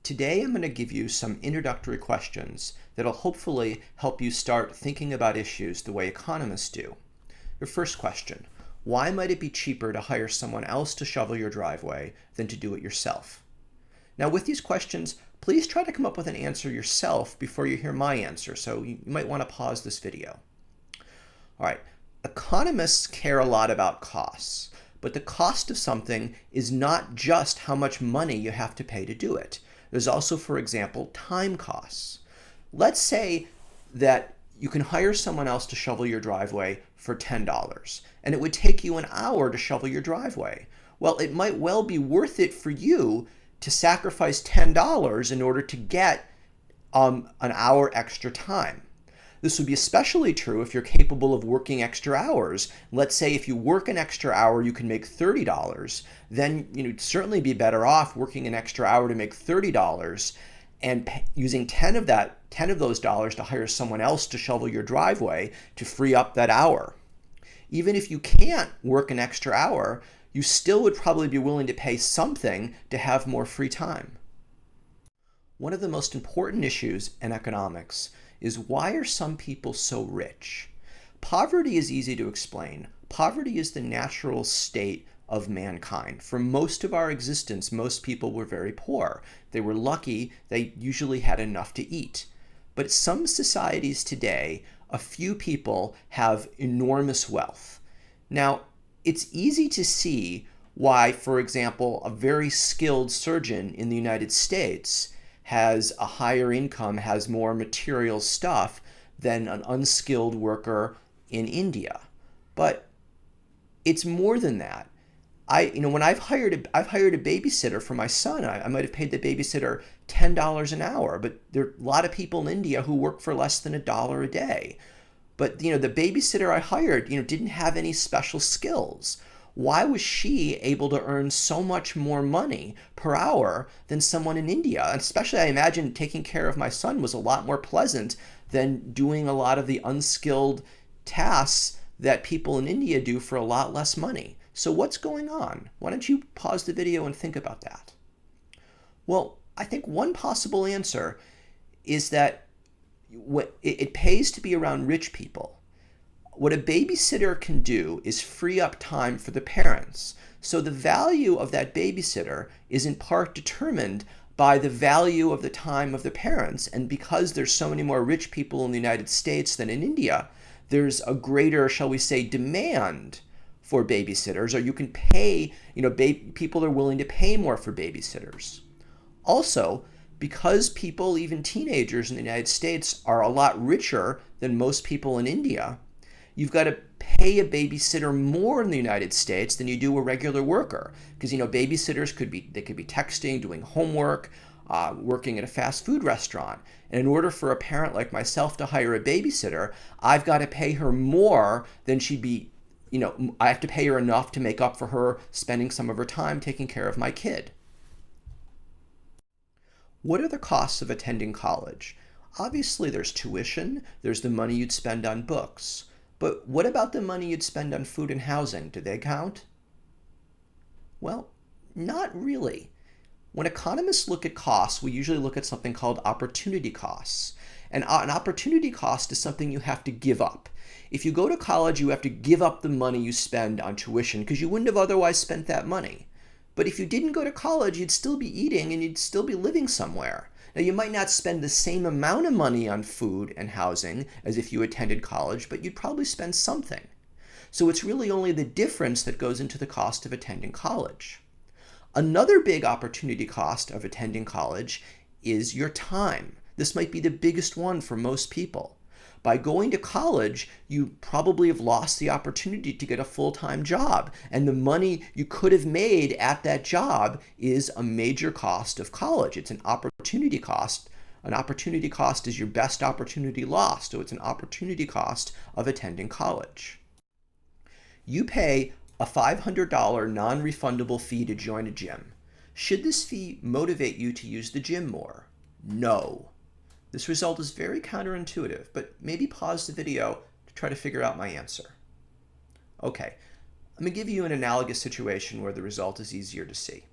Today I'm going to give you some introductory questions that'll hopefully help you start thinking about issues the way economists do. Your first question: why might it be cheaper to hire someone else to shovel your driveway than to do it yourself? Now with these questions, please try to come up with an answer yourself before you hear my answer, so you might want to pause this video. All right, economists care a lot about costs, but the cost of something is not just how much money you have to pay to do it. There's also, for example, time costs. Let's say that you can hire someone else to shovel your driveway for $10, and it would take you an hour to shovel your driveway. Well, it might well be worth it for you to sacrifice $10 in order to get an hour extra time. This would be especially true if you're capable of working extra hours. Let's say if you work an extra hour, you can make $30. Then you'd certainly be better off working an extra hour to make $30 and using 10 of those dollars to hire someone else to shovel your driveway to free up that hour. Even if you can't work an extra hour, you still would probably be willing to pay something to have more free time. One of the most important issues in economics is, why are some people so rich? Poverty is easy to explain. Poverty is the natural state of mankind. For most of our existence, most people were very poor. They were lucky they usually had enough to eat. But some societies today, a few people have enormous wealth. Now, it's easy to see why, for example, a very skilled surgeon in the United States has a higher income, has more material stuff than an unskilled worker in India. But it's more than that. When I've hired a babysitter for my son, I might have paid the babysitter $10 an hour, but there are a lot of people in India who work for less than $1 a day. But the babysitter I hired, didn't have any special skills. Why was she able to earn so much more money per hour than someone in India? And especially, I imagine taking care of my son was a lot more pleasant than doing a lot of the unskilled tasks that people in India do for a lot less money. So what's going on? Why don't you pause the video and think about that? Well, I think one possible answer is that it pays to be around rich people. What a babysitter can do is free up time for the parents. So the value of that babysitter is in part determined by the value of the time of the parents. And because there's so many more rich people in the United States than in India, there's a greater, shall we say, demand for babysitters, or you can pay, people are willing to pay more for babysitters. Also, because people, even teenagers in the United States, are a lot richer than most people in India, you've got to pay a babysitter more in the United States than you do a regular worker. Because, babysitters could be texting, doing homework, working at a fast food restaurant. And in order for a parent like myself to hire a babysitter, I've got to pay her more than she'd be, I have to pay her enough to make up for her spending some of her time taking care of my kid. What are the costs of attending college? Obviously, there's tuition, there's the money you'd spend on books. But what about the money you'd spend on food and housing? Do they count? Well, not really. When economists look at costs, we usually look at something called opportunity costs. And an opportunity cost is something you have to give up. If you go to college, you have to give up the money you spend on tuition because you wouldn't have otherwise spent that money. But if you didn't go to college, you'd still be eating and you'd still be living somewhere. Now, you might not spend the same amount of money on food and housing as if you attended college, but you'd probably spend something. So it's really only the difference that goes into the cost of attending college. Another big opportunity cost of attending college is your time. This might be the biggest one for most people. By going to college, you probably have lost the opportunity to get a full-time job, and the money you could have made at that job is a major cost of college. It's an opportunity cost. An opportunity cost is your best opportunity lost, so it's an opportunity cost of attending college. You pay a $500 non-refundable fee to join a gym. Should this fee motivate you to use the gym more? No. This result is very counterintuitive, but maybe pause the video to try to figure out my answer. Okay, let me give you an analogous situation where the result is easier to see.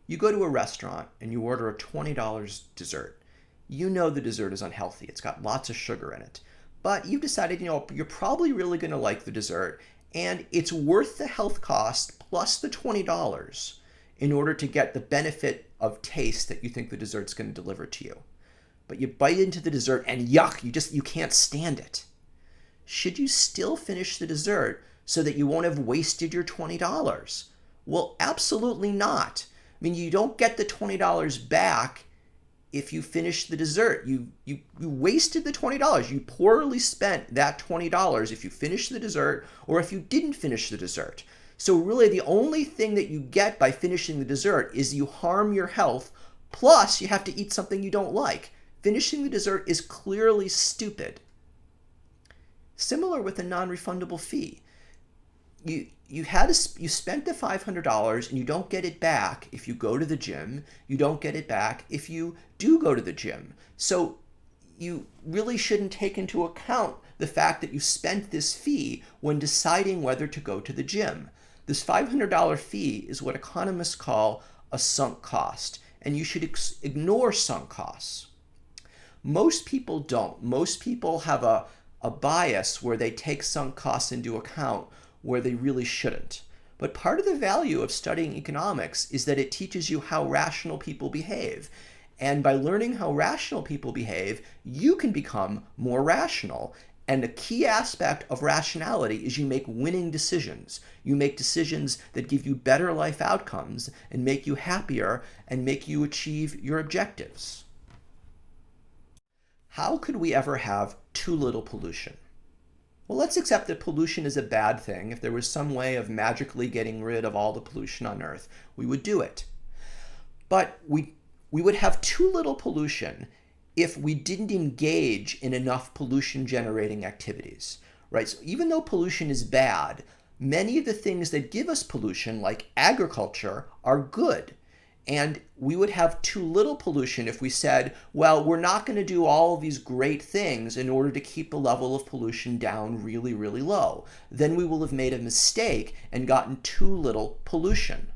You go to a restaurant and you order a $20 dessert. You know the dessert is unhealthy. It's got lots of sugar in it. But you've decided, you're probably really going to like the dessert, and it's worth the health cost plus the $20 in order to get the benefit of taste that you think the dessert's going to deliver to you. But you bite into the dessert and yuck, you can't stand it. Should you still finish the dessert so that you won't have wasted your $20? Well, absolutely not. I mean, you don't get the $20 back if you finish the dessert. You wasted the $20. You poorly spent that $20 if you finish the dessert or if you didn't finish the dessert. So really the only thing that you get by finishing the dessert is you harm your health, plus you have to eat something you don't like. Finishing the dessert is clearly stupid. Similar with a non-refundable fee. You spent the $500 and you don't get it back if you go to the gym. You don't get it back if you do go to the gym. So you really shouldn't take into account the fact that you spent this fee when deciding whether to go to the gym. This $500 fee is what economists call a sunk cost, and you should ignore sunk costs. Most people don't. Most people have a bias where they take sunk costs into account where they really shouldn't. But part of the value of studying economics is that it teaches you how rational people behave. And by learning how rational people behave, you can become more rational. And a key aspect of rationality is you make winning decisions. You make decisions that give you better life outcomes and make you happier and make you achieve your objectives. How could we ever have too little pollution? Well, let's accept that pollution is a bad thing. If there was some way of magically getting rid of all the pollution on Earth, we would do it. But we would have too little pollution if we didn't engage in enough pollution-generating activities, right? So even though pollution is bad, many of the things that give us pollution, like agriculture, are good. And we would have too little pollution if we said, well, we're not going to do all of these great things in order to keep the level of pollution down really, really low. Then we will have made a mistake and gotten too little pollution.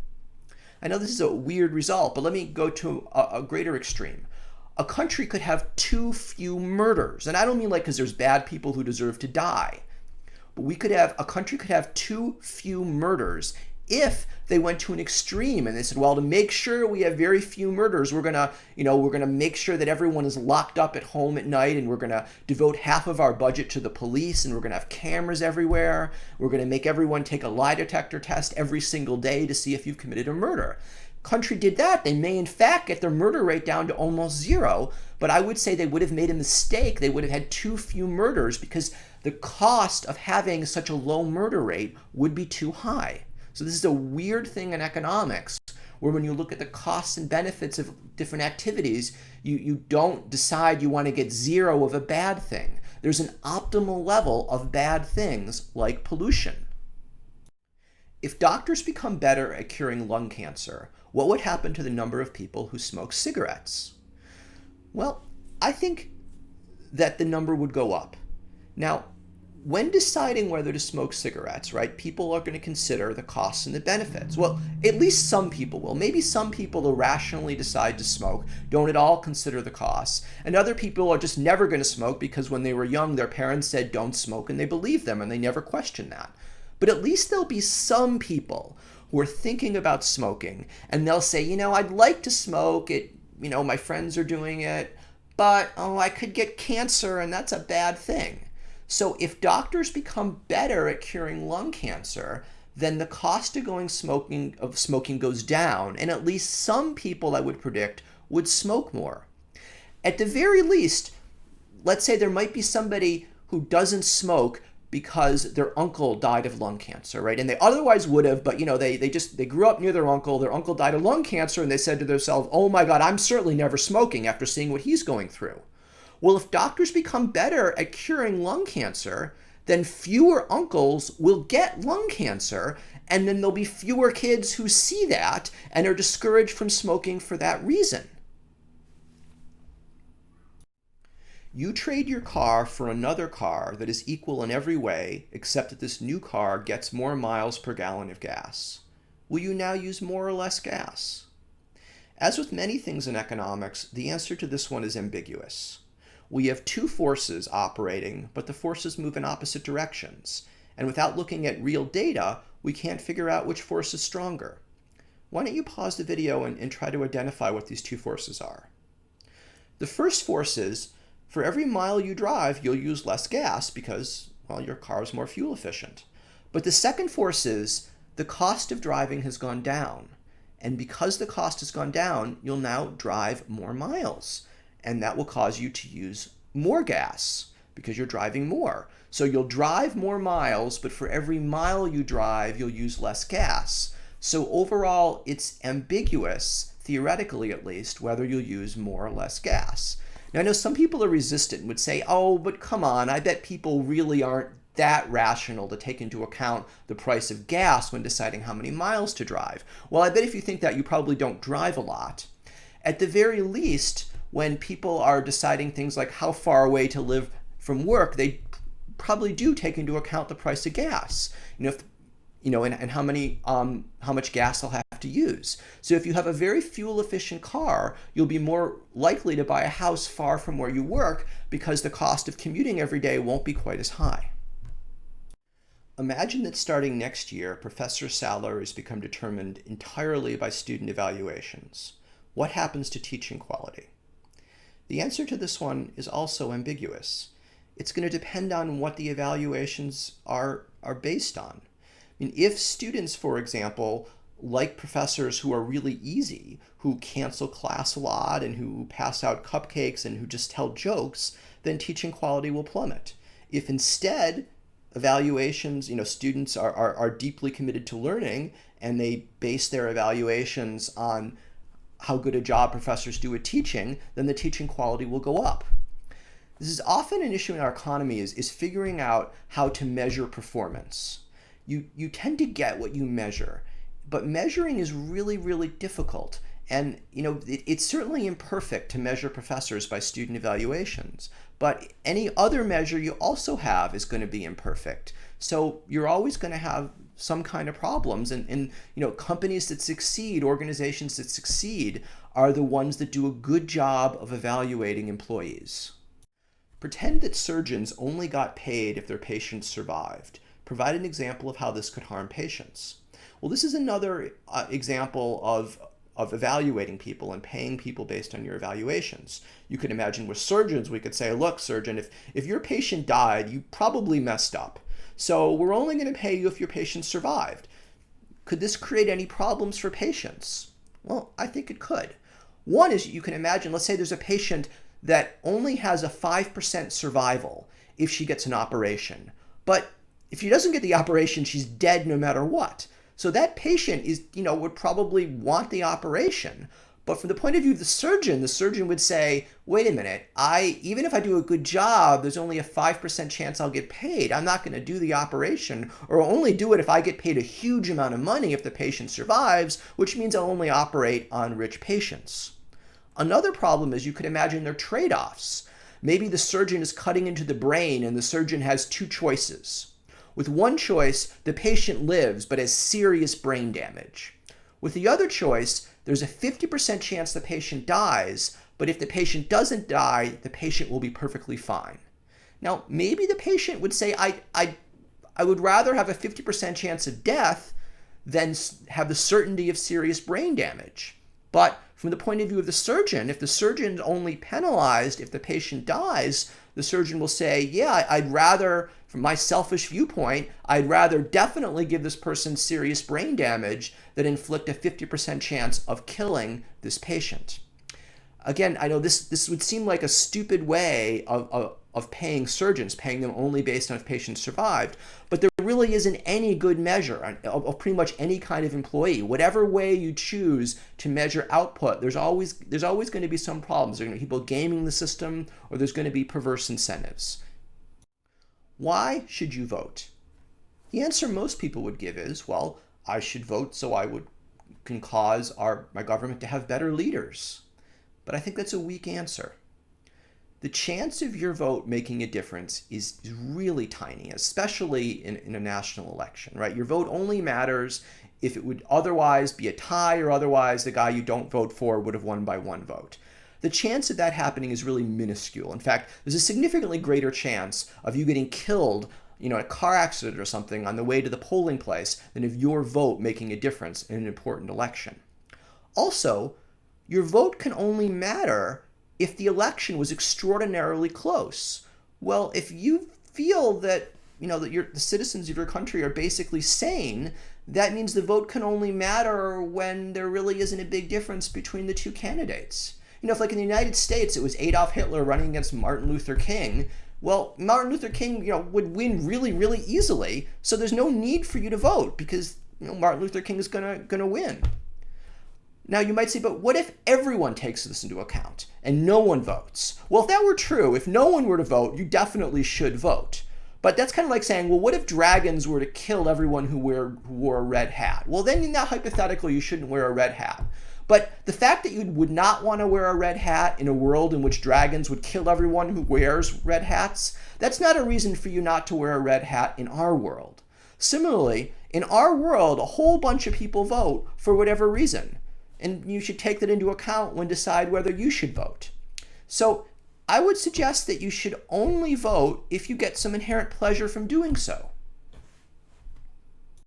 I know this is a weird result, but let me go to a greater extreme. A country could have too few murders. And I don't mean like because there's bad people who deserve to die. But a country could have too few murders if they went to an extreme and they said, well, to make sure we have very few murders, we're gonna make sure that everyone is locked up at home at night, and we're gonna devote half of our budget to the police, and we're gonna have cameras everywhere. We're gonna make everyone take a lie detector test every single day to see if you've committed a murder. Country did that, they may in fact get their murder rate down to almost zero, but I would say they would have made a mistake. They would have had too few murders because the cost of having such a low murder rate would be too high. So this is a weird thing in economics, where when you look at the costs and benefits of different activities, you don't decide you want to get zero of a bad thing. There's an optimal level of bad things like pollution. If doctors become better at curing lung cancer, what would happen to the number of people who smoke cigarettes? Well, I think that the number would go up. Now, when deciding whether to smoke cigarettes, right, people are going to consider the costs and the benefits. Well, at least some people will. Maybe some people will rationally decide to smoke, don't at all consider the costs. And other people are just never going to smoke because when they were young, their parents said don't smoke and they believe them and they never question that. But at least there'll be some people who are thinking about smoking and they'll say, I'd like to smoke it, my friends are doing it, but I could get cancer and that's a bad thing. So if doctors become better at curing lung cancer, then the cost of smoking goes down, and at least some people, I would predict, would smoke more. At the very least, let's say there might be somebody who doesn't smoke because their uncle died of lung cancer, right? And they otherwise would have, but they grew up near their uncle died of lung cancer, and they said to themselves, oh my God, I'm certainly never smoking after seeing what he's going through. Well, if doctors become better at curing lung cancer, then fewer uncles will get lung cancer, and then there'll be fewer kids who see that and are discouraged from smoking for that reason. You trade your car for another car that is equal in every way, except that this new car gets more miles per gallon of gas. Will you now use more or less gas? As with many things in economics, the answer to this one is ambiguous. We have two forces operating, but the forces move in opposite directions. And without looking at real data, we can't figure out which force is stronger. Why don't you pause the video and try to identify what these two forces are? The first force is, for every mile you drive, you'll use less gas because, well, your car is more fuel efficient. But the second force is, the cost of driving has gone down. And because the cost has gone down, you'll now drive more miles. And that will cause you to use more gas because you're driving more. So you'll drive more miles, but for every mile you drive, you'll use less gas. So overall, it's ambiguous, theoretically at least, whether you'll use more or less gas. Now, I know some people are resistant and would say, oh, but come on, I bet people really aren't that rational to take into account the price of gas when deciding how many miles to drive. Well, I bet if you think that, you probably don't drive a lot. At the very least, when people are deciding things like how far away to live from work, they probably do take into account the price of gas. And how much gas they'll have to use. So if you have a very fuel efficient car, you'll be more likely to buy a house far from where you work because the cost of commuting every day won't be quite as high. Imagine that starting next year, professor salaries become determined entirely by student evaluations. What happens to teaching quality? The answer to this one is also ambiguous. It's going to depend on what the evaluations are based on. I mean, if students, for example, like professors who are really easy, who cancel class a lot and who pass out cupcakes and who just tell jokes, then teaching quality will plummet. If instead evaluations, students are deeply committed to learning and they base their evaluations on how good a job professors do at teaching, then the teaching quality will go up. This is often an issue in our economy is figuring out how to measure performance. You tend to get what you measure, but measuring is really, really difficult. And it's certainly imperfect to measure professors by student evaluations, but any other measure you also have is going to be imperfect. So you're always going to have some kind of problems. And companies that succeed, organizations that succeed, are the ones that do a good job of evaluating employees. Pretend that surgeons only got paid if their patients survived. Provide an example of how this could harm patients. Well, this is another example of evaluating people and paying people based on your evaluations. You could imagine with surgeons, we could say, look, surgeon, if your patient died, you probably messed up. So we're only going to pay you if your patient survived. Could this create any problems for patients? Well, I think it could. One is you can imagine, let's say there's a patient that only has a 5% survival if she gets an operation. But if she doesn't get the operation, she's dead no matter what. So that patient would probably want the operation. But from the point of view of the surgeon would say, wait a minute, even if I do a good job, there's only a 5% chance I'll get paid. I'm not going to do the operation, or I'll only do it if I get paid a huge amount of money if the patient survives, which means I'll only operate on rich patients. Another problem is you could imagine there are trade-offs. Maybe the surgeon is cutting into the brain and the surgeon has two choices. With one choice, the patient lives but has serious brain damage. With the other choice, there's a 50% chance the patient dies, but if the patient doesn't die, the patient will be perfectly fine. Now, maybe the patient would say, I would rather have a 50% chance of death than have the certainty of serious brain damage. But from the point of view of the surgeon, if the surgeon's only penalized if the patient dies, the surgeon will say, yeah, I'd rather, from my selfish viewpoint, I'd rather definitely give this person serious brain damage than inflict a 50% chance of killing this patient. Again, I know this would seem like a stupid way of paying surgeons, paying them only based on if patients survived, but there really isn't any good measure of pretty much any kind of employee. Whatever way you choose to measure output, there's always going to be some problems. There are going to be people gaming the system, or there's going to be perverse incentives. Why should you vote? The answer most people would give is, well, I should vote so I can cause my government to have better leaders. But I think that's a weak answer. The chance of your vote making a difference is really tiny, especially in a national election, right? Your vote only matters if it would otherwise be a tie, or otherwise the guy you don't vote for would have won by 1 vote. The chance of that happening is really minuscule. In fact, there's a significantly greater chance of you getting killed, in a car accident or something on the way to the polling place than of your vote making a difference in an important election. Also, your vote can only matter if the election was extraordinarily close. Well, if you feel that the citizens of your country are basically sane, that means the vote can only matter when there really isn't a big difference between the two candidates. If like in the United States it was Adolf Hitler running against Martin Luther King, well, Martin Luther King, would win really, really easily, so there's no need for you to vote because, Martin Luther King is gonna win. Now you might say, but what if everyone takes this into account and no one votes? Well, if that were true, if no one were to vote, you definitely should vote. But that's kind of like saying, well, what if dragons were to kill everyone who wore a red hat? Well, then in that hypothetical, you shouldn't wear a red hat. But the fact that you would not want to wear a red hat in a world in which dragons would kill everyone who wears red hats, that's not a reason for you not to wear a red hat in our world. Similarly, in our world, a whole bunch of people vote for whatever reason. And you should take that into account when decide whether you should vote. So I would suggest that you should only vote if you get some inherent pleasure from doing so.